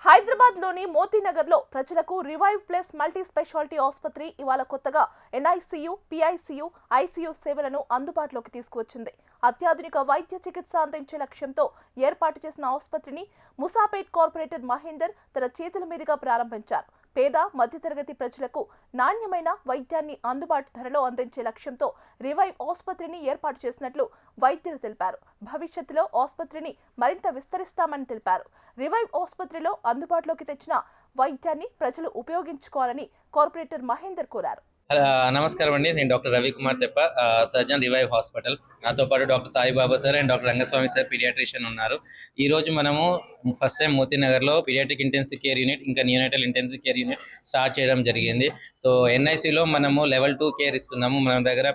హైదరాబాద్ లోని మోతీనగర్ లో ప్రజలకు రివైవ్ ప్లస్ మల్టీ స్పెషాలిటీ ఆసుపత్రి ఇవాళ కొత్తగా ఎన్ఐసియు, పిఐసియు, ఐసియు సేవలను అందుబాటులోకి తీసుకువచ్చింది. అత్యాధునిక వైద్య చికిత్స అందించే లక్ష్యంతో ఏర్పాటు చేసిన ఆసుపత్రిని ముసాపేట్ కార్పొరేటర్ మహేందర్ తన చేతుల మీదుగా ప్రారంభించారు. పేద మధ్యతరగతి ప్రజలకు నాణ్యమైన వైద్యాన్ని అందుబాటు ధరలో అందించే లక్ష్యంతో రివైవ్ ఆసుపత్రిని ఏర్పాటు చేసినట్లు వైద్యులు తెలిపారు. భవిష్యత్తులో ఆసుపత్రిని మరింత విస్తరిస్తామని తెలిపారు. రివైవ్ ఆసుపత్రిలో అందుబాటులోకి తెచ్చిన వైద్యాన్ని ప్రజలు ఉపయోగించుకోవాలని కార్పొరేటర్ మహేందర్ కోరారు. నమస్కారం అండి. నేను డాక్టర్ రవికుమార్ తెప్ప, సర్జన్ రివైవ్ హాస్పిటల్. నాతో పాటు doctor Saibaba sir and doctor Rangaswamy sir paediatrician ఉన్నారు. ఈ రోజు మనము ఫస్ట్ టైం మోతీనగర్లో పీడియాట్రిక్ ఇంటెన్సివ్ కేర్ యూనిట్ ఇంకా neonatal intensive care unit start చేయడం జరిగింది. సో ఎన్ఐసిలో మనము లెవెల్ 2 కేర్ ఇస్తున్నాము. మన దగ్గర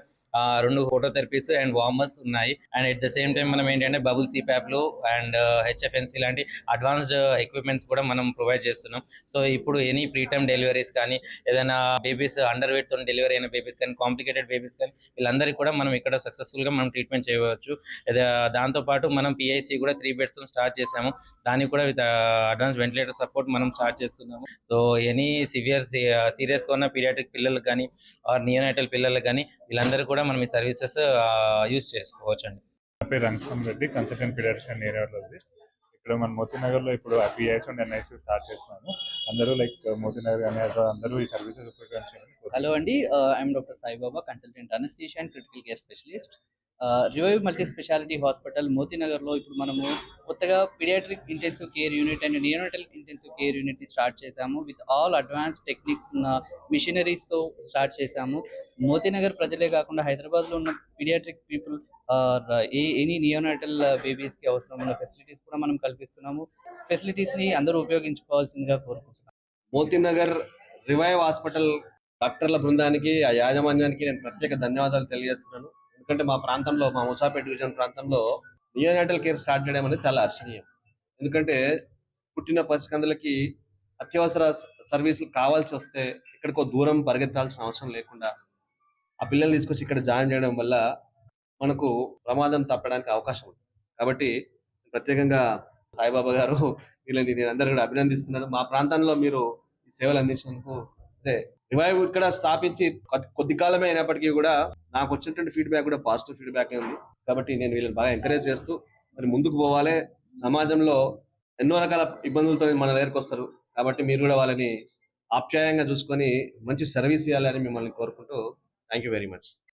2 ఫోటోథెరపీస్ అండ్ వార్మర్స్ ఉన్నాయి. And at the same time మనం ఏంటంటే బబుల్ సిప్యాప్లు అండ్ హెచ్ఎఫ్ఎన్సీ లాంటి అడ్వాన్స్డ్ ఎక్విప్మెంట్స్ కూడా మనం ప్రొవైడ్ చేస్తున్నాం. సో ఇప్పుడు ఎనీ ప్రీటర్మ్ డెలివరీస్ కానీ, ఏదైనా బేబీస్ అండర్ వెయిట్ తో డెలివరీ అయిన బేబీస్ కానీ, కాంప్లికేటెడ్ బేబీస్ కానీ, వీళ్ళందరికీ కూడా మనం ఇక్కడ సక్సెస్ఫుల్ గా మనం ట్రీట్మెంట్ చేయవచ్చు. దాంతోపాటు మనం పిఐసి కూడా 3 బెడ్స్ స్టార్ట్ చేసాము. దానికి కూడా విత్ అడ్వాన్స్ వెంటిలేటర్ సపోర్ట్ మనం స్టార్ట్ చేస్తున్నాము. సో ఎనీ సీరియస్ గా ఉన్న పీడియాట్రిక్ పిల్లలకు కానీ ఆర్ నియోనాటల్ పిల్లలకు కానీ వీళ్ళందరూ కూడా మనం ఈ సర్వీసెస్ యూజ్ చేసుకోవచ్చు అండి. నా పేరు Rangaswamy Reddy, consultant paediatrician neonatal. ఇక్కడ మన మోతీనగర్ లో ఇప్పుడు పిఐసి అండ్ ఎన్ఐసి స్టార్ట్ చేస్తున్నాము. అందరూ లైక్ మోతీనగర్ కానీ అందరూ ఈ సర్వీసెస్ ఉపయోగించాలని. హలో అండి, I'm doctor Saibaba, consultant anaesthesia and critical care specialist. Revive multi speciality hospital మోతీనగర్లో ఇప్పుడు మనము కొత్తగా paediatric intensive care unit and neonatal intensive care యూనిట్ని స్టార్ట్ చేశాము. విత్ ఆల్ అడ్వాన్స్ టెక్నిక్స్ ఉన్న మిషనరీస్తో స్టార్ట్ చేశాము. మోతీనగర్ ప్రజలే కాకుండా హైదరాబాద్లో ఉన్న పీడియాట్రిక్ పీపుల్ ఎనీ నియోనాటల్ బేబీస్కి అవసరం ఉన్న ఫెసిలిటీస్ కూడా మనం కల్పిస్తున్నాము. ఫెసిలిటీస్ని అందరూ ఉపయోగించుకోవాల్సిందిగా కోరుకుంటున్నాము. మోతీనగర్ రివైవ్ హాస్పిటల్ డాక్టర్ల బృందానికి, ఆ యాజమాన్యానికి నేను ప్రత్యేక ధన్యవాదాలు తెలియజేస్తున్నాను. ఎందుకంటే మా ప్రాంతంలో, మా ముసాపేట్ డివిజన్ ప్రాంతంలో నియోనాటల్ కేర్ స్టార్ట్ చేయడం అనేది చాలా హర్షణీయం. ఎందుకంటే పుట్టిన పసికందులకి అత్యవసర సర్వీసులు కావాల్సి వస్తే ఇక్కడికో దూరం పరిగెత్తాల్సిన అవసరం లేకుండా ఆ పిల్లల్ని తీసుకొచ్చి ఇక్కడ జాయిన్ చేయడం వల్ల మనకు ప్రమాదం తప్పడానికి అవకాశం ఉంది. కాబట్టి ప్రత్యేకంగా సాయిబాబా గారు వీళ్ళని నేను అందరూ కూడా అభినందిస్తున్నాను. మా ప్రాంతంలో మీరు ఈ సేవలు అందించినందుకు. అదే రివైవ్ ఇక్కడ స్థాపించి కొద్ది కాలమే అయినప్పటికీ కూడా నాకు వచ్చినటువంటి ఫీడ్బ్యాక్ కూడా పాజిటివ్ ఫీడ్బ్యాక్ ఉంది. కాబట్టి నేను వీళ్ళని బాగా ఎంకరేజ్ చేస్తూ మరి ముందుకు పోవాలి. సమాజంలో ఎన్నో రకాల ఇబ్బందులతో మన దగ్గరకు వస్తారు. కాబట్టి మీరు కూడా వాళ్ళని ఆప్యాయంగా చూసుకొని మంచి సర్వీస్ ఇవ్వాలని మిమ్మల్ని కోరుకుంటూ థ్యాంక్ యూ వెరీ మచ్.